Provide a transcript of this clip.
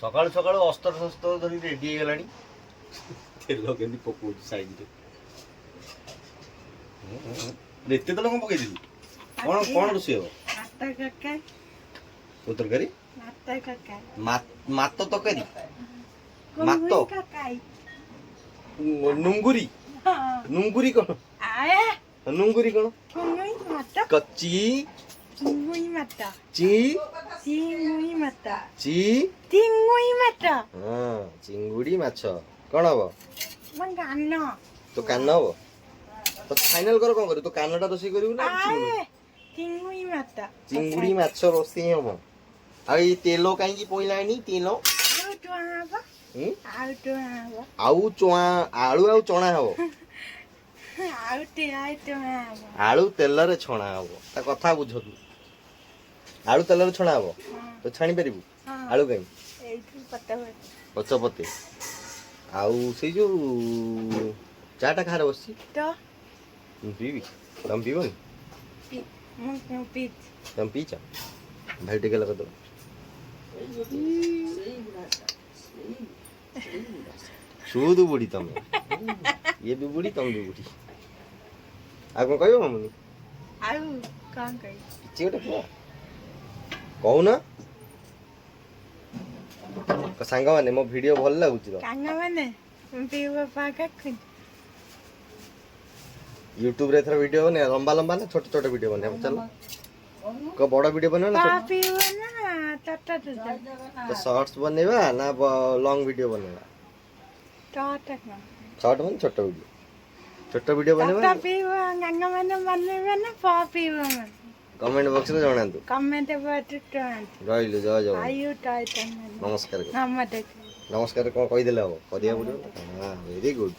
सकाळू सकाळू अस्त्र शस्त्र धरी रेडी ହେଇଗଲାଣି ତେଲ କେମିତି ପକଉଛି ସାଇଡରେ ଏତେ ତେଲ କଣ ପକେଇଥିଲି କଣ କଣ ରୋଷେଇ ହବ କୋଉ ତରକାରୀ ମାତ ତରକାରୀ ମାତ नुंगुरी नुंगुरी कौन नुंगुरी कौन कच्ची चिंगुई माता ची चिंगुई माता ची चिंगुई माता हां चिंगुड़ी माछ कौन हबो मन गानो तो कान हबो तो फाइनल कर कौन करू तो कानटा रोसी करू ना चिंगुई माता चिंगुड़ी माछ रोसी हबो आ ई तेलो काई की पोइलानी तेलो आउ तो आबा आउ तो आबा आउ चोआ आलू आउ चणा हबो आउ ते आइ तो आबा आलू तेल रे छणा हबो ता कथा बुझ तू आलू तेल रे छणा हबो तो छाणी परिबू आलू काई एइठू पत्ता पचपते आउ से जो चाटा खार बसी तो पीबी तुम पीबनी मु पी तुम पीचा भाई टिके लगा दो सुदु बुढ़ी तुम ये भी बुढ़ी तुम भी बुढ़ी आ कौन कहबो मम्मी आउ कौन कही किछि गोटे कुआ कहू ना सांग माने मो वीडियो भल लागुची रो कांगा माने पीवा पाका खुन YouTube रे थरा वीडियो बने लंबा लंबा ना छोटे छोटे वीडियो बने चलो को बड़ा वीडियो बने ना पीवा ना टटा तो शॉर्ट्स बनेवा ना लॉन्ग वीडियो बनेवा टटा ना शॉर्ट बन छोटा वीडियो बनेवा टटा पीवा कांगा माने बनेवा ना पीवा माने कमेंट बॉक्स रे जणांतु कमेंट बट टंत रहिलु जय जय आयु टाइटन नमस्कार नमस्ते नमस्कार कोन कहि देले हो करिया पड़ो हां वेरी गुड